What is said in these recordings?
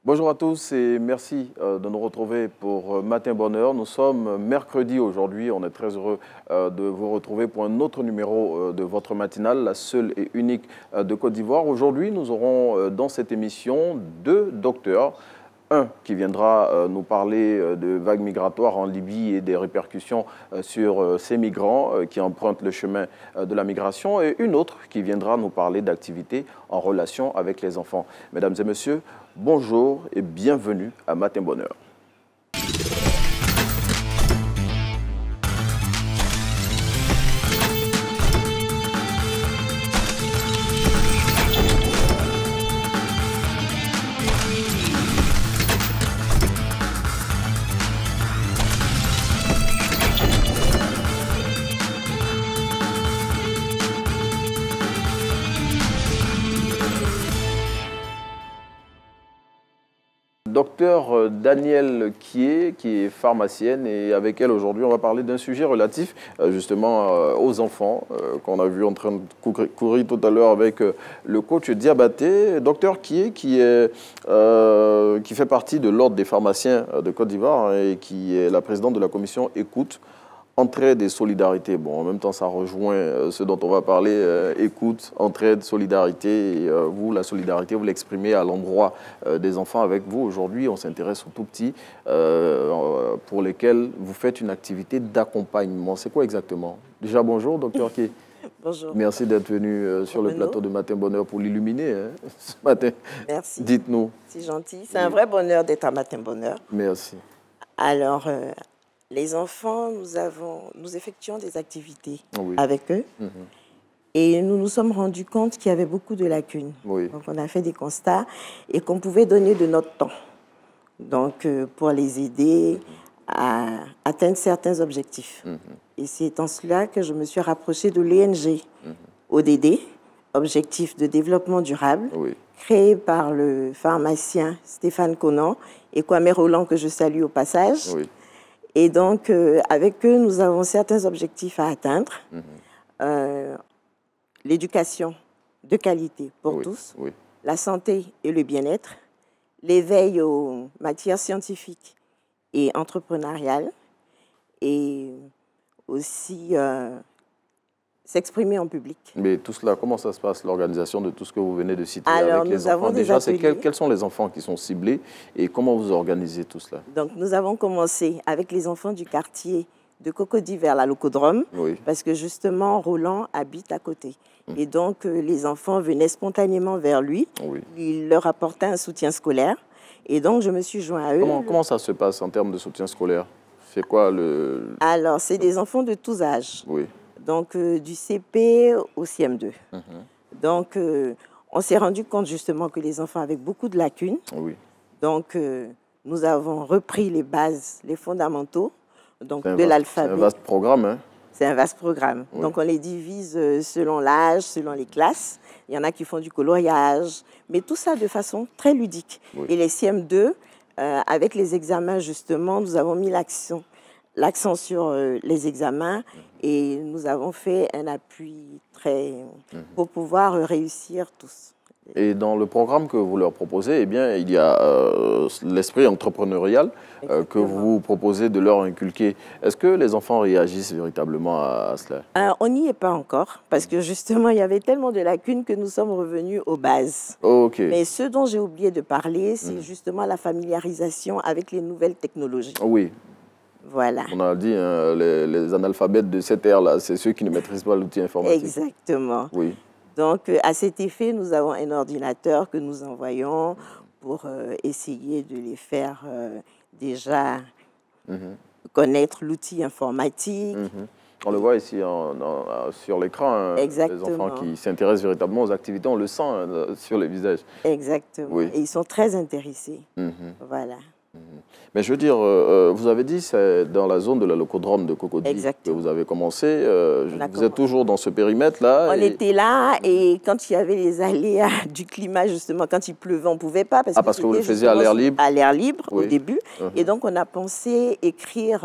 Bonjour à tous et merci de nous retrouver pour Matin Bonheur. Nous sommes mercredi aujourd'hui. On est très heureux de vous retrouver pour un autre numéro de votre matinale, la seule et unique de Côte d'Ivoire. Aujourd'hui, nous aurons dans cette émission deux docteurs. Un qui viendra nous parler de vagues migratoires en Libye et des répercussions sur ces migrants qui empruntent le chemin de la migration. Et une autre qui viendra nous parler d'activités en relation avec les enfants. Mesdames et messieurs, bonjour et bienvenue à Matin Bonheur. Docteur Danielle Kié, qui est pharmacienne, et avec elle aujourd'hui, on va parler d'un sujet relatif justement aux enfants qu'on a vu en train de courir tout à l'heure avec le coach Diabaté. Docteur Kié, qui fait partie de l'Ordre des pharmaciens de Côte d'Ivoire et qui est la présidente de la commission Écoute, Entraide et solidarité. Bon, en même temps, ça rejoint ce dont on va parler. Écoute, entraide, solidarité. Et, vous, la solidarité, vous l'exprimez à l'endroit des enfants avec vous. Aujourd'hui, on s'intéresse aux tout-petits pour lesquels vous faites une activité d'accompagnement. C'est quoi exactement? Déjà, bonjour, docteur Kié. Bonjour. Merci d'être venu sur le plateau de Matin Bonheur pour l'illuminer ce matin. Merci. Dites-nous. C'est gentil. C'est un vrai bonheur d'être à Matin Bonheur. Merci. Alors, les enfants, nous effectuons des activités avec eux. Et nous nous sommes rendus compte qu'il y avait beaucoup de lacunes. Donc, on a fait des constats et qu'on pouvait donner de notre temps. Donc, pour les aider à atteindre certains objectifs. Et c'est en cela que je me suis rapprochée de l'ONG ODD, Objectif de développement durable, créé par le pharmacien Stéphane Conan et Kwame Roland, que je salue au passage. Et donc, avec eux, nous avons certains objectifs à atteindre. L'éducation de qualité pour tous, la santé et le bien-être, l'éveil aux matières scientifiques et entrepreneuriales, et aussi s'exprimer en public. Mais tout cela, comment ça se passe, l'organisation de tout ce que vous venez de citer Alors, avec les enfants? Déjà, quels sont les enfants qui sont ciblés et comment vous organisez tout cela? Donc, nous avons commencé avec les enfants du quartier de Cocody vers la Locodrome, parce que justement, Roland habite à côté. Et donc, les enfants venaient spontanément vers lui. Il leur apportait un soutien scolaire. Et donc, je me suis joint à eux. Comment ça se passe en termes de soutien scolaire? C'est quoi le... Alors, c'est des enfants de tous âges. Donc, du CP au CM2. Donc, on s'est rendu compte justement que les enfants avaient beaucoup de lacunes. Donc, nous avons repris les bases, les fondamentaux donc de l'alphabet. C'est un vaste programme, hein? C'est un vaste programme. Donc, on les divise selon l'âge, selon les classes. Il y en a qui font du coloriage, mais tout ça de façon très ludique. Et les CM2, avec les examens, justement, nous avons mis l'accent sur les examens et nous avons fait un appui très pour pouvoir réussir tous. Et dans le programme que vous leur proposez, eh bien, il y a l'esprit entrepreneurial que vous proposez de leur inculquer. Est-ce que les enfants réagissent véritablement à cela? On n'y est pas encore, parce que justement, il y avait tellement de lacunes que nous sommes revenus aux bases. Mais ce dont j'ai oublié de parler, c'est justement la familiarisation avec les nouvelles technologies. Voilà. On a dit, hein, les analphabètes de cette ère-là, c'est ceux qui ne maîtrisent pas l'outil informatique. Exactement. Donc, à cet effet, nous avons un ordinateur que nous envoyons pour essayer de les faire déjà connaître l'outil informatique. On le voit ici sur l'écran, hein, les enfants qui s'intéressent véritablement aux activités, on le sent sur les visages. Exactement. Et ils sont très intéressés. Voilà. Mais je veux dire, vous avez dit c'est dans la zone de la Locodrome de Cocody que vous avez commencé. Vous êtes toujours dans ce périmètre-là? On était là et quand il y avait les aléas du climat, justement, quand il pleuvait, on ne pouvait pas. Parce que vous le faisiez à l'air libre? À l'air libre au début. Et donc, on a pensé écrire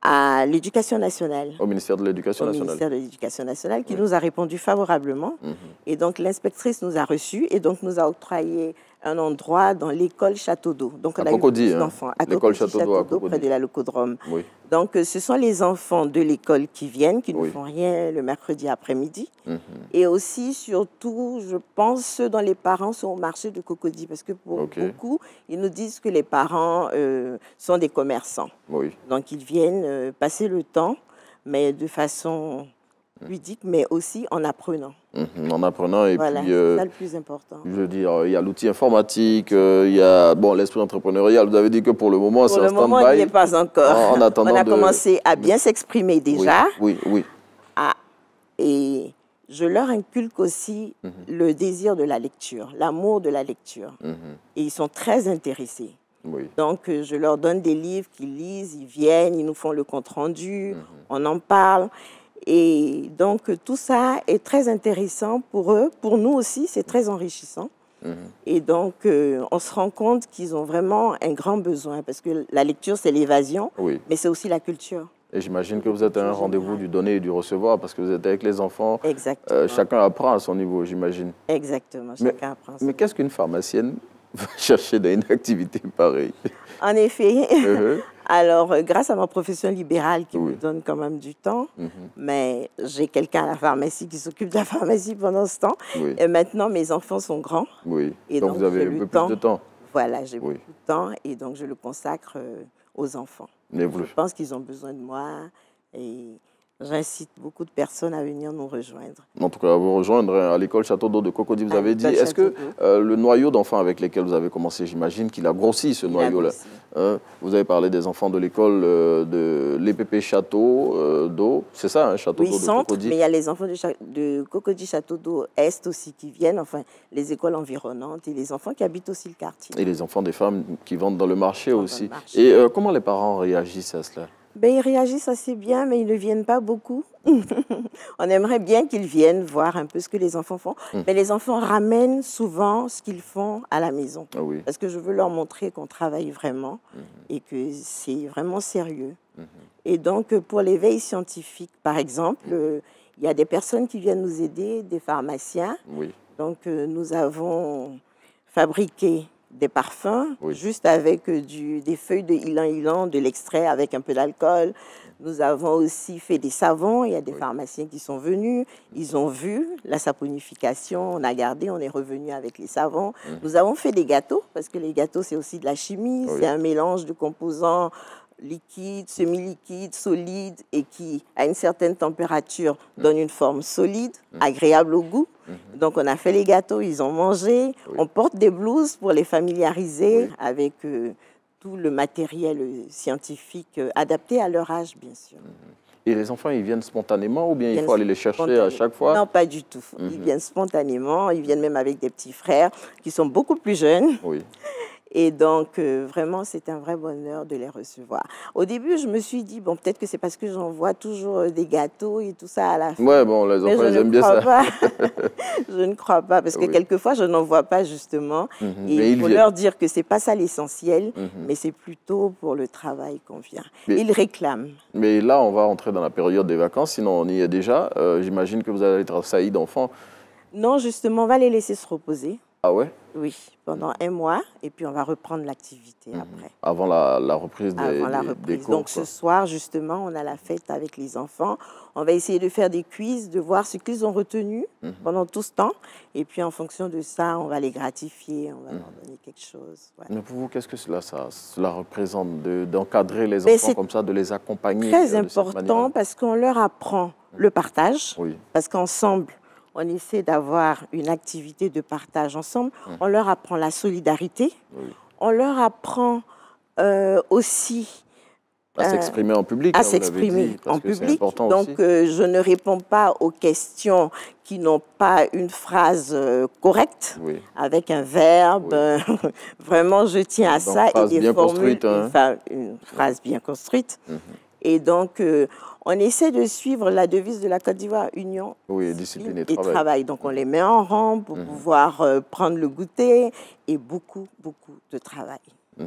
à l'Éducation nationale. Au ministère de l'Éducation nationale. Au ministère de l'Éducation nationale, qui nous a répondu favorablement. Et donc, l'inspectrice nous a reçus et donc nous a octroyé un endroit dans l'école Château d'Eau. Donc, on a Cocody, eu d'enfants à l'école Château d'Eau, près de la Locodrome. Oui. Donc, ce sont les enfants de l'école qui viennent, qui ne font rien le mercredi après-midi. Et aussi, surtout, je pense, ceux dont les parents sont au marché de Cocody. Parce que pour beaucoup, ils nous disent que les parents sont des commerçants. Donc, ils viennent passer le temps, mais de façon ludique, mais aussi en apprenant. En apprenant, et voilà, puis... c'est ça le plus important. Je veux dire, il y a l'outil informatique, il y a l'esprit entrepreneurial. Vous avez dit que pour le moment, c'est un stand-by. Pour le moment, il n'y est pas encore. En attendant on a commencé à bien s'exprimer déjà. Oui. Et je leur inculque aussi le désir de la lecture, l'amour de la lecture. Et ils sont très intéressés. Donc, je leur donne des livres qu'ils lisent, ils viennent, ils nous font le compte-rendu, on en parle. Et donc, tout ça est très intéressant pour eux. Pour nous aussi, c'est très enrichissant. Et donc, on se rend compte qu'ils ont vraiment un grand besoin. Parce que la lecture, c'est l'évasion, mais c'est aussi la culture. Et j'imagine que vous êtes à un rendez-vous du donner et du recevoir, parce que vous êtes avec les enfants. Exactement. Chacun apprend à son niveau, j'imagine. Exactement, chacun apprend à son niveau. Mais qu'est-ce qu'une pharmacienne va chercher dans une activité pareille? En effet. Alors, grâce à ma profession libérale qui me donne quand même du temps, mais j'ai quelqu'un à la pharmacie qui s'occupe de la pharmacie pendant ce temps. Et maintenant, mes enfants sont grands. Et donc, vous avez un peu plus de temps. Voilà, j'ai beaucoup de temps et donc je le consacre aux enfants. Je pense qu'ils ont besoin de moi et j'incite beaucoup de personnes à venir nous rejoindre. En tout cas, à vous rejoindre à l'école Château d'Eau de Cocody, vous avez dit. Est-ce que le noyau d'enfants avec lesquels vous avez commencé, j'imagine qu'il a grossi, ce noyau-là. Vous avez parlé des enfants de l'école de l'EPP Château d'Eau, c'est ça, hein, Château d'Eau de Cocody. Mais il y a les enfants de Cocody Château d'Eau Est aussi qui viennent, enfin les écoles environnantes et les enfants qui habitent aussi le quartier. Et les enfants des femmes qui vendent dans le marché aussi. Et comment les parents réagissent à cela? Ils réagissent assez bien, mais ils ne viennent pas beaucoup. On aimerait bien qu'ils viennent voir un peu ce que les enfants font. Mais les enfants ramènent souvent ce qu'ils font à la maison. Parce que je veux leur montrer qu'on travaille vraiment et que c'est vraiment sérieux. Et donc, pour l'éveil scientifique, par exemple, il y a des personnes qui viennent nous aider, des pharmaciens. Donc, nous avons fabriqué des parfums, juste avec des feuilles de ylang-ylang, de l'extrait avec un peu d'alcool. Nous avons aussi fait des savons. Il y a des pharmaciens qui sont venus. Ils ont vu la saponification. On a gardé, on est revenu avec les savons. Nous avons fait des gâteaux, parce que les gâteaux, c'est aussi de la chimie. C'est un mélange de composants liquides, semi-liquides, solides, et qui, à une certaine température, donne une forme solide, agréable au goût. Donc, on a fait les gâteaux, ils ont mangé. On porte des blouses pour les familiariser avec tout le matériel scientifique adapté à leur âge, bien sûr. Et les enfants, ils viennent spontanément ou bien il faut aller les chercher à chaque fois? Non, pas du tout. Ils viennent spontanément. Ils viennent même avec des petits frères qui sont beaucoup plus jeunes. Et donc, vraiment, c'est un vrai bonheur de les recevoir. Au début, je me suis dit, bon, peut-être que c'est parce que j'envoie toujours des gâteaux et tout ça à la fin. Ouais, bon, les enfants, ils aiment bien ça. Je ne crois pas, parce que quelquefois, je n'en vois pas, justement. Et il faut leur dire que ce n'est pas ça l'essentiel, mais c'est plutôt pour le travail qu'on vient. Ils réclament. Mais là, on va entrer dans la période des vacances, sinon on y est déjà. J'imagine que vous allez être assaillis d'enfants. Non, justement, on va les laisser se reposer. Ah ouais? Oui, pendant un mois, et puis on va reprendre l'activité après. Avant la reprise des cours. Donc ce soir, justement, on a la fête avec les enfants. On va essayer de faire des quiz, de voir ce qu'ils ont retenu pendant tout ce temps. Et puis en fonction de ça, on va les gratifier, on va leur donner quelque chose. Mais pour vous, qu'est-ce que cela représente d'encadrer les enfants comme ça, de les accompagner? C'est très important parce qu'on leur apprend le partage, parce qu'ensemble, on essaie d'avoir une activité de partage ensemble. On leur apprend la solidarité. On leur apprend aussi à s'exprimer en public. À s'exprimer en public. Donc, je ne réponds pas aux questions qui n'ont pas une phrase correcte, avec un verbe. Vraiment, je tiens à ça. Et des formules, une phrase bien construite. Et donc, on essaie de suivre la devise de la Côte d'Ivoire, union, discipline et travail. Donc, on les met en rang pour pouvoir prendre le goûter et beaucoup, beaucoup de travail.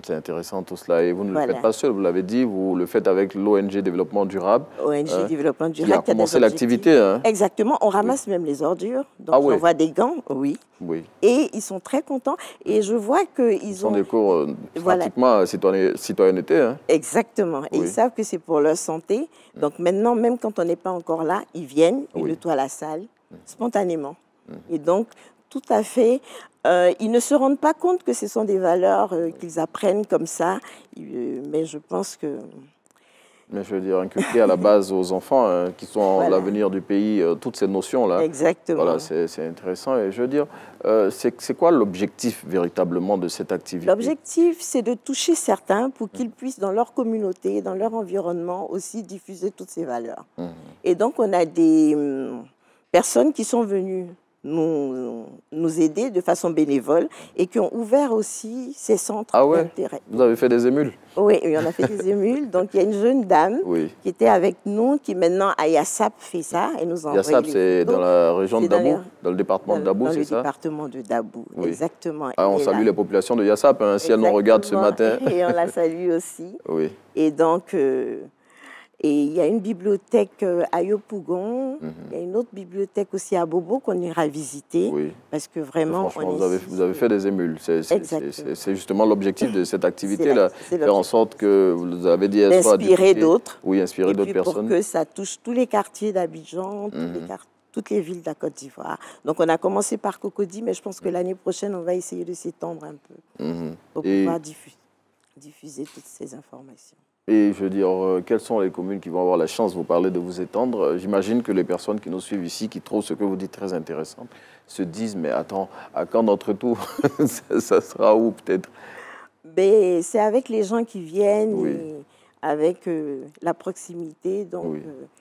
C'est intéressant tout cela. Et vous ne le faites pas seul, vous l'avez dit, vous le faites avec l'ONG Développement Durable. ONG Développement Durable. Qui a commencé l'activité. Hein. Exactement. On ramasse même les ordures. Donc on voit des gants, oui. Et ils sont très contents. Et je vois qu'ils ont... Ce sont des cours pratiquement citoyenneté. Hein. Exactement. Et ils savent que c'est pour leur santé. Donc maintenant, même quand on n'est pas encore là, ils viennent, ils nettoient la salle spontanément. Et donc, tout à fait... ils ne se rendent pas compte que ce sont des valeurs qu'ils apprennent comme ça, mais je pense que... Mais je veux dire, inculquer à la base aux enfants qui sont l'avenir du pays, toutes ces notions-là. Exactement. Voilà, c'est intéressant. Et je veux dire, c'est quoi l'objectif véritablement de cette activité? L'objectif, c'est de toucher certains pour qu'ils puissent, dans leur communauté, dans leur environnement, aussi diffuser toutes ces valeurs. Et donc, on a des personnes qui sont venues nous aider de façon bénévole et qui ont ouvert aussi ces centres d'intérêt. Vous avez fait des émules? Oui, on a fait des émules. Donc, il y a une jeune dame qui était avec nous, qui maintenant à Yassap fait ça. Et nous Yassap, c'est dans la région de Dabou, dans le département de Dabou, c'est ça? Dans le département de Dabou, exactement. Ah, on salue les populations de Yassap, hein, si elles nous regardent ce matin. Et on la salue aussi. Et donc... Et il y a une bibliothèque à Yopougon, il y a une autre bibliothèque aussi à Bobo qu'on ira visiter. Parce que vraiment... Franchement, vous avez fait des émules. C'est justement l'objectif de cette activité-là. Faire en sorte que, vous avez dit... D'inspirer d'autres. Oui, inspirer d'autres personnes. Pour que ça touche tous les quartiers d'Abidjan, toutes les villes de la Côte d'Ivoire. Donc on a commencé par Cocody, mais je pense que l'année prochaine, on va essayer de s'étendre un peu pour pouvoir diffuser toutes ces informations. Et je veux dire, quelles sont les communes qui vont avoir la chance, vous parlez de vous étendre? J'imagine que les personnes qui nous suivent ici, qui trouvent ce que vous dites très intéressant, se disent, mais attends, à quand notre tour? Ça sera où peut-être? C'est avec les gens qui viennent, et avec la proximité. Donc,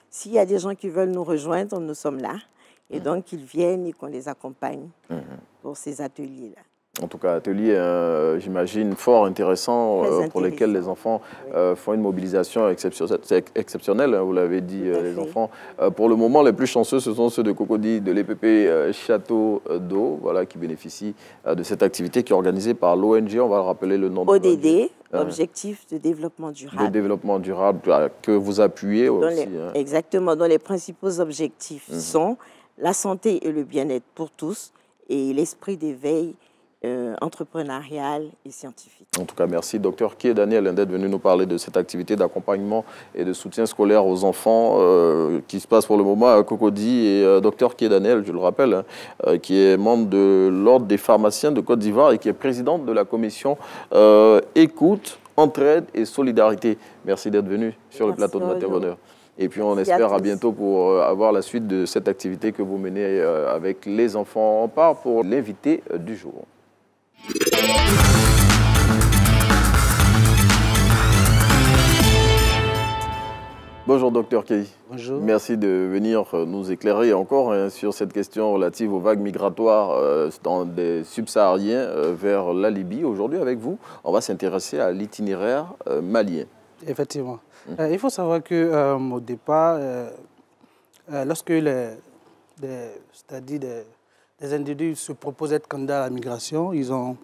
s'il y a des gens qui veulent nous rejoindre, nous sommes là. Et donc, ils viennent et qu'on les accompagne pour ces ateliers-là. En tout cas, atelier, j'imagine, fort intéressant, pour lesquels les enfants font une mobilisation exceptionnelle, hein, vous l'avez dit, les enfants. Pour le moment, les plus chanceux, ce sont ceux de Cocody, de l'EPP Château d'eau, voilà, qui bénéficient de cette activité qui est organisée par l'ONG, on va rappeler le nom de ODD, Objectif de développement durable. De développement durable, que vous appuyez aussi. Exactement, dont les principaux objectifs sont la santé et le bien-être pour tous et l'esprit d'éveil entrepreneurial et scientifique. En tout cas, merci. Docteur Kie Daniel d'être venu nous parler de cette activité d'accompagnement et de soutien scolaire aux enfants qui se passe pour le moment à Cocody. Et Docteur Kie Daniel, je le rappelle, qui est membre de l'Ordre des pharmaciens de Côte d'Ivoire et qui est présidente de la commission Écoute, Entraide et Solidarité. Merci d'être venu sur le plateau de Matin Bonheur. Et puis on espère à bientôt pour avoir la suite de cette activité que vous menez avec les enfants. On part pour l'invité du jour. Bonjour Docteur Kie. Bonjour. Merci de venir nous éclairer encore sur cette question relative aux vagues migratoires dans des subsahariens vers la Libye. Aujourd'hui avec vous, on va s'intéresser à l'itinéraire malien. Effectivement. Il faut savoir qu'au départ, lorsque des individus se proposent d'être candidats à la migration, ils ont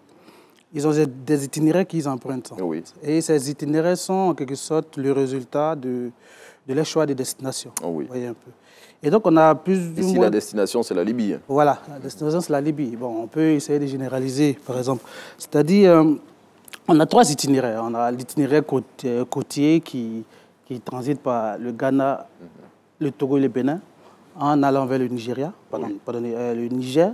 des itinéraires qu'ils empruntent. Et ces itinéraires sont en quelque sorte le résultat de leur choix de destination. Vous voyez un peu. Et donc on a plus ou moins... la destination, c'est la Libye. Voilà, la destination, c'est la Libye. Bon, on peut essayer de généraliser, par exemple. C'est-à-dire, on a 3 itinéraires. On a l'itinéraire côtier qui transite par le Ghana, le Togo et le Bénin, en allant vers le Nigeria, le Niger,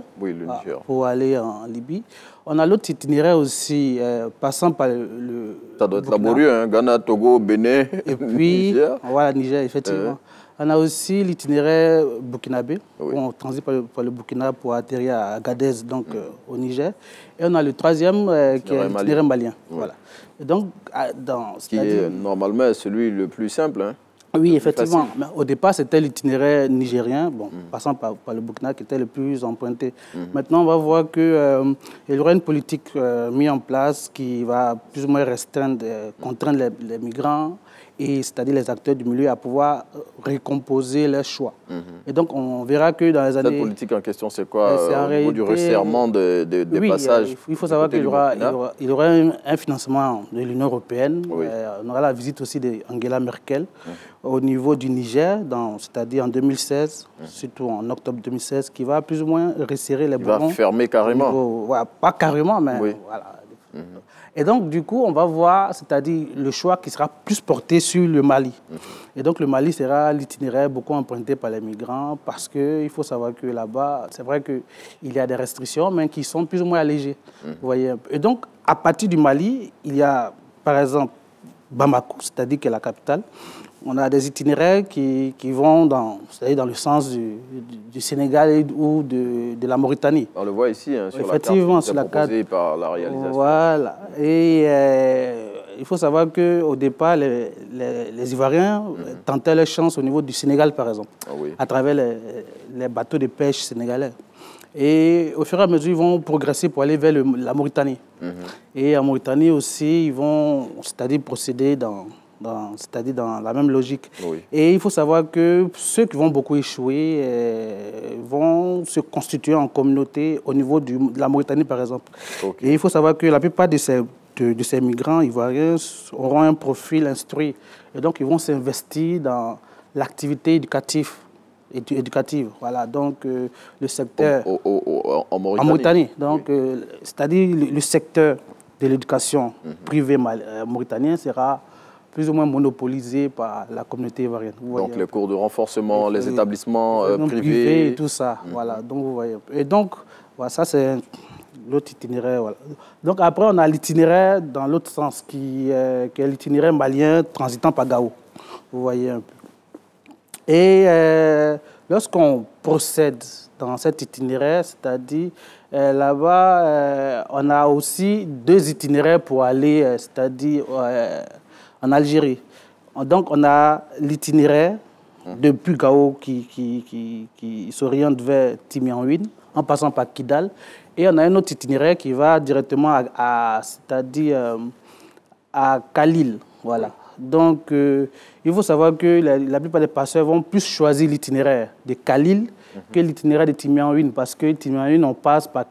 pour aller en Libye. On a l'autre itinéraire aussi, passant par le Ça doit être laborieux, hein, Ghana, Togo, Bénin, et puis, Niger. Voilà, Niger, effectivement. On a aussi l'itinéraire burkinabé, où on transite par le Burkina pour atterrir à Agadez, donc au Niger. Et on a le 3e qui est l'itinéraire malien. Voilà. Et donc, qui est normalement celui le plus simple, hein. Oui, effectivement. Mais au départ, c'était l'itinéraire nigérien, passant par le Burkina, qui était le plus emprunté. Maintenant, on va voir qu'il y aura une politique mise en place qui va plus ou moins contraindre les migrants et c'est-à-dire les acteurs du milieu à pouvoir récomposer leurs choix. Et donc, on verra que dans les années... Cette politique en question, c'est quoi au niveau du resserrement des passages? Il faut savoir qu'il y aura un financement de l'Union européenne. On aura la visite aussi d'Angela Merkel au niveau du Niger, c'est-à-dire en 2016, surtout en octobre 2016, qui va plus ou moins resserrer les boulons. Il va fermer carrément. Pas carrément, mais voilà. Et donc, du coup, on va voir, c'est-à-dire le choix qui sera plus porté sur le Mali. Et donc, le Mali sera l'itinéraire beaucoup emprunté par les migrants parce qu'il faut savoir que là-bas, c'est vrai qu'il y a des restrictions, mais qui sont plus ou moins allégées. Vous voyez un peu. Et donc, à partir du Mali, il y a, par exemple, Bamako, c'est-à-dire que la capitale. On a des itinéraires qui vont dans le sens du Sénégal ou de la Mauritanie. On le voit ici, hein, sur effectivement, la carte proposée par la réalisation. Voilà. Et il faut savoir qu'au départ, les Ivoiriens tentaient leur chance au niveau du Sénégal, par exemple, à travers les bateaux de pêche sénégalais. Et au fur et à mesure, ils vont progresser pour aller vers la Mauritanie. Et en Mauritanie aussi, ils vont, c'est-à-dire procéder dans la même logique. Et il faut savoir que ceux qui vont beaucoup échouer vont se constituer en communauté au niveau de la Mauritanie, par exemple. Et il faut savoir que la plupart de ces migrants ivoiriens auront un profil instruit. Et donc, ils vont s'investir dans l'activité éducative. Voilà, donc le secteur... En Mauritanie. Donc, c'est-à-dire le secteur de l'éducation privée mauritanien sera plus ou moins monopolisé par la communauté ivoirienne. Donc les cours de renforcement, les établissements privés et tout ça. Voilà, donc vous voyez. Et donc, voilà, ça c'est l'autre itinéraire. Voilà. Donc après, on a l'itinéraire dans l'autre sens, qui est l'itinéraire malien transitant par Gao. Vous voyez un peu. Et lorsqu'on procède dans cet itinéraire, c'est-à-dire là-bas, on a aussi 2 itinéraires pour aller, c'est-à-dire en Algérie. Donc, on a l'itinéraire depuis Gao qui s'oriente vers Timianouine, en passant par Kidal. Et on a un autre itinéraire qui va directement c'est-à-dire à Khalil. Voilà. Donc, il faut savoir que la plupart des passeurs vont plus choisir l'itinéraire de Khalil que l'itinéraire de Timianouine, parce que Timianouine, on passe par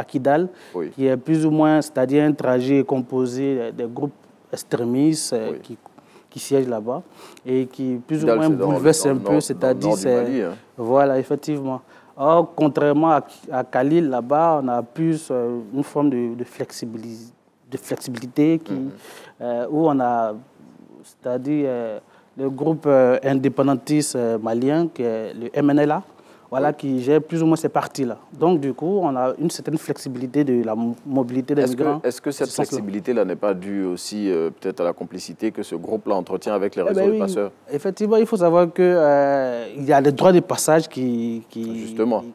Kidal, qui est plus ou moins, c'est-à-dire un trajet composé des groupes extrémistes qui siègent là-bas et qui plus ou moins bouleversent un peu, c'est-à-dire voilà, effectivement. Or, contrairement à Khalil, là-bas, on a plus une forme de flexibilité où on a, c'est-à-dire le groupe indépendantiste malien, qui est le MNLA, voilà, qui gère plus ou moins ces parties-là. Donc, du coup, on a une certaine flexibilité de la mobilité des migrants. Est-ce que cette flexibilité-là n'est pas due aussi peut-être à la complicité que ce groupe-là entretient avec les réseaux de passeurs? Effectivement, il faut savoir qu'il y a des droits de passage qui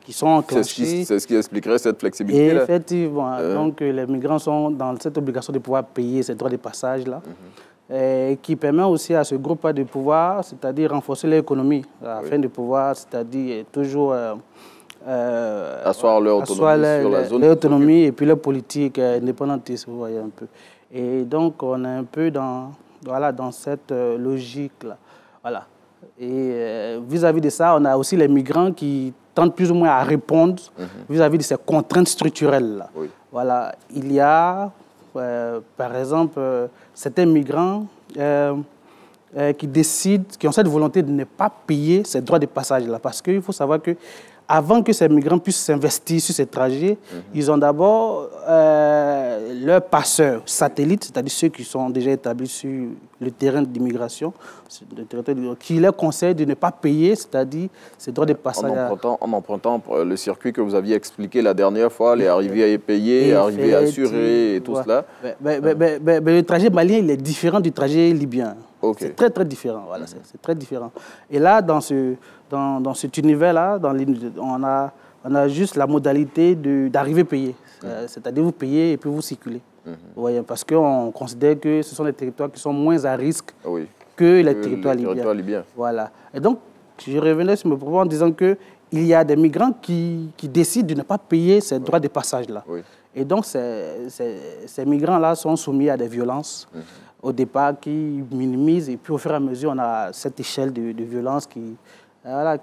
sont enclenchés. C'est ce qui expliquerait cette flexibilité-là. Effectivement. Donc, les migrants sont dans cette obligation de pouvoir payer ces droits de passage-là. Qui permet aussi à ce groupe de pouvoir, c'est-à-dire renforcer l'économie, afin de pouvoir, c'est-à-dire toujours asseoir leur autonomie sur la zone. Leur autonomie et puis leur politique indépendantiste, vous voyez un peu. Et donc, on est un peu dans cette logique-là. Voilà. Et vis-à-vis de ça, on a aussi les migrants qui tentent plus ou moins à répondre vis-à-vis de ces contraintes structurelles-là. Voilà. Il y a... par exemple, certains migrants qui ont cette volonté de ne pas payer ces droits de passage-là. Parce qu'il faut savoir qu'avant que ces migrants puissent s'investir sur ces trajets, ils ont d'abord leurs passeurs satellites, c'est-à-dire ceux qui sont déjà établis sur le terrain d'immigration, qui leur conseillent de ne pas payer, c'est-à-dire ces droits de passage. En empruntant le circuit que vous aviez expliqué la dernière fois, les arrivées à payer, arrivées assurées et tout cela. Mais le trajet malien, il est différent du trajet libyen. C'est très, très différent. Voilà, c'est très différent. Et là, dans cet univers-là, on a juste la modalité d'arriver payé. C'est-à-dire vous payez et puis vous circulez. Vous voyez, parce qu'on considère que ce sont des territoires qui sont moins à risque que les territoires libyens. Voilà. Et donc, je revenais sur mes propos en disant qu'il y a des migrants qui décident de ne pas payer ces droits de passage-là. Et donc, ces migrants-là sont soumis à des violences au départ qui minimisent, et puis au fur et à mesure, on a cette échelle de violence qui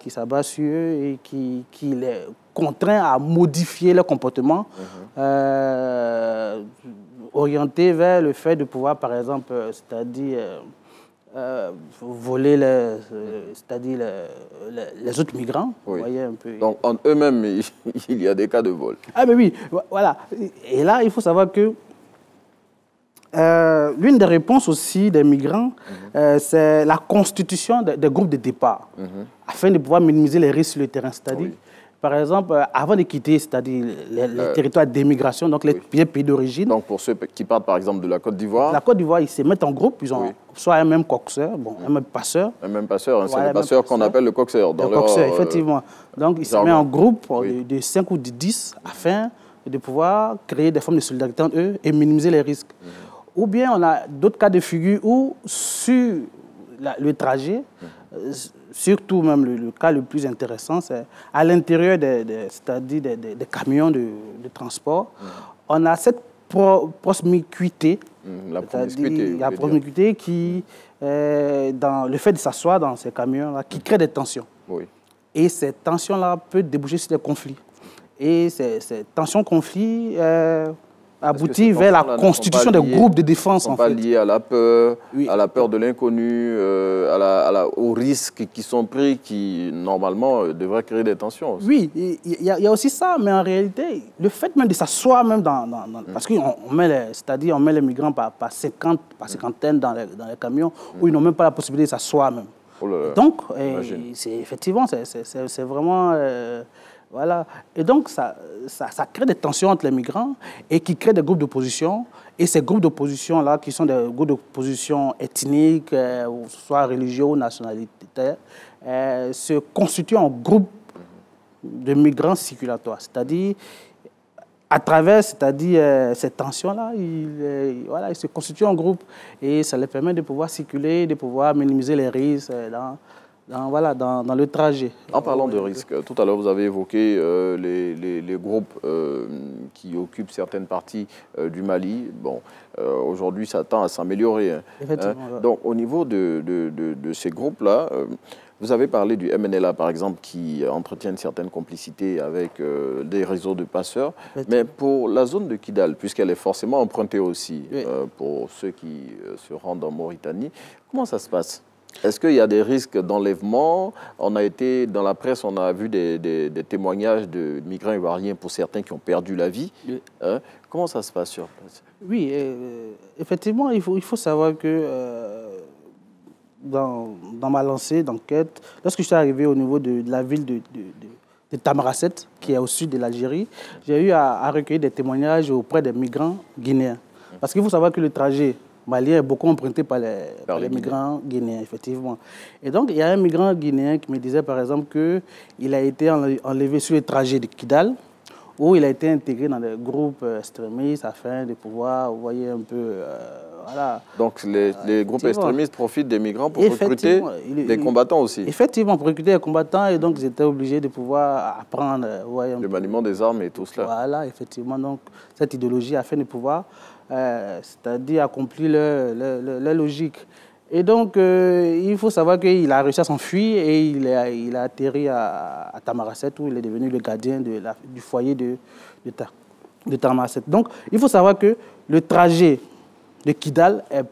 s'abat sur eux et qui les contraint à modifier leur comportement, orienté vers le fait de pouvoir, par exemple, c'est-à-dire voler les autres migrants. Oui. Vous voyez un peu. Donc, en eux-mêmes, il y a des cas de vol. Ah, mais oui, voilà. Et là, il faut savoir que l'une des réponses aussi des migrants, c'est la constitution des groupes de départ, afin de pouvoir minimiser les risques sur le terrain. C'est-à-dire, par exemple, avant de quitter, c'est-à-dire les territoires d'émigration, donc les pays d'origine. Donc pour ceux qui partent par exemple de la Côte d'Ivoire. La Côte d'Ivoire, ils se mettent en groupe, ils ont soit un même coxeur, bon, un même passeur. Un même passeur, hein, c'est le passeur qu'on appelle le coxeur. Le coxeur, effectivement. Donc ils se mettent en groupe de 5 ou de 10 afin de pouvoir créer des formes de solidarité entre eux et minimiser les risques. Ou bien on a d'autres cas de figure où sur le trajet, surtout même le cas le plus intéressant, c'est à l'intérieur c'est-à-dire des camions de transport, on a cette promiscuité, la promiscuité qui, dans le fait de s'asseoir dans ces camions-là, qui crée des tensions. Oui. Et ces tensions-là peuvent déboucher sur des conflits. Et ces tensions-conflits aboutit vers la constitution des groupes de défense. Ils ne sont pas liés à la peur de l'inconnu, aux risques qui sont pris, qui normalement devraient créer des tensions aussi. Oui, il y a aussi ça, mais en réalité, le fait même de s'asseoir même parce qu'on met, c'est-à-dire on met les migrants par cinquantaine dans les camions, où ils n'ont même pas la possibilité de s'asseoir même. Oh là là. Donc, effectivement, c'est vraiment... voilà. Et donc, ça crée des tensions entre les migrants et qui crée des groupes d'opposition. Et ces groupes d'opposition-là, qui sont des groupes d'opposition ethniques, soit religieux ou nationalitaires, se constituent en groupes de migrants circulatoires. C'est-à-dire, à travers ces tensions-là, ils se constituent en groupe. Et ça les permet de pouvoir circuler, de pouvoir minimiser les risques dans le trajet. En parlant de risques, tout à l'heure vous avez évoqué les groupes qui occupent certaines parties du Mali. Bon, aujourd'hui ça tend à s'améliorer. Donc au niveau de ces groupes-là, vous avez parlé du MNLA par exemple qui entretiennent certaines complicités avec des réseaux de passeurs. Mais pour la zone de Kidal, puisqu'elle est forcément empruntée aussi pour ceux qui se rendent en Mauritanie, comment ça se passe ? Est-ce qu'il y a des risques d'enlèvement? On a été, dans la presse, on a vu des témoignages de migrants ivoiriens pour certains qui ont perdu la vie. Comment ça se passe sur place? Oui, effectivement, il faut savoir que dans ma lancée d'enquête, lorsque je suis arrivé au niveau de la ville de Tamaracet, qui est au sud de l'Algérie, j'ai eu à recueillir des témoignages auprès des migrants guinéens. Parce qu'il faut savoir que le trajet malien est beaucoup emprunté par les migrants guinéens, effectivement. Et donc, il y a un migrant guinéen qui me disait, par exemple, qu'il a été enlevé sur le trajet de Kidal, où il a été intégré dans des groupes extrémistes afin de pouvoir, vous voyez, un peu... voilà. Donc, les groupes extrémistes profitent des migrants pour recruter des combattants aussi. Effectivement, pour recruter des combattants, et donc ils étaient obligés de pouvoir apprendre... le maniement des armes et tout cela. Voilà, effectivement, donc cette idéologie afin de pouvoir... c'est-à-dire accomplir leur logique. Et donc, il faut savoir qu'il a réussi à s'enfuir et il a atterri à Tamaracet, où il est devenu le gardien du foyer de Tamaracet. Donc, il faut savoir que le trajet de Kidal est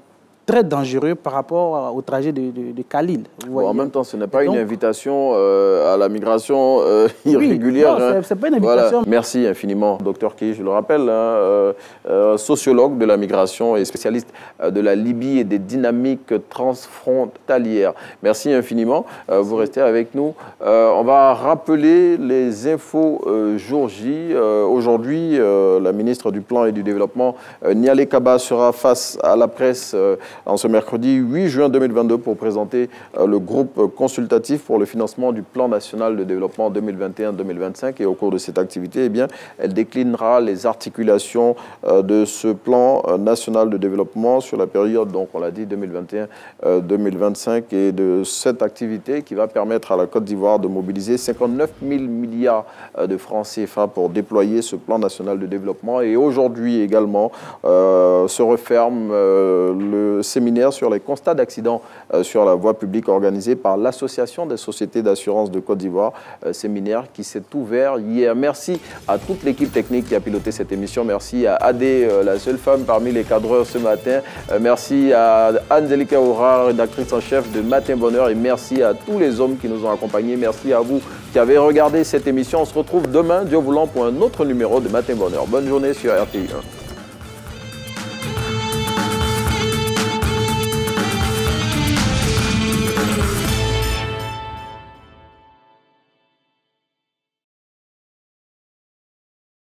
très dangereux par rapport au trajet de Khalil. Bon, en même temps, ce n'est pas une invitation à la migration irrégulière. Oui, non, c'est pas une invitation. Voilà. Merci infiniment, Dr Key, je le rappelle, sociologue de la migration et spécialiste de la Libye et des dynamiques transfrontalières. Merci infiniment. Vous restez avec nous. On va rappeler les infos jour J. Aujourd'hui, la ministre du Plan et du Développement, Nialé Kaba, sera face à la presse en ce mercredi 8 juin 2022 pour présenter le groupe consultatif pour le financement du plan national de développement 2021-2025. Et au cours de cette activité, eh bien, elle déclinera les articulations de ce plan national de développement sur la période, donc on l'a dit, 2021-2025, et de cette activité qui va permettre à la Côte d'Ivoire de mobiliser 59 000 milliards de francs CFA pour déployer ce plan national de développement. Et aujourd'hui également se referme le séminaire sur les constats d'accidents sur la voie publique organisé par l'Association des sociétés d'assurance de Côte d'Ivoire, séminaire qui s'est ouvert hier. Merci à toute l'équipe technique qui a piloté cette émission. Merci à Adé, la seule femme parmi les cadreurs ce matin. Merci à Angelika Aura, rédactrice en chef de Matin Bonheur. Et merci à tous les hommes qui nous ont accompagnés. Merci à vous qui avez regardé cette émission. On se retrouve demain, Dieu voulant, pour un autre numéro de Matin Bonheur. Bonne journée sur RTI1.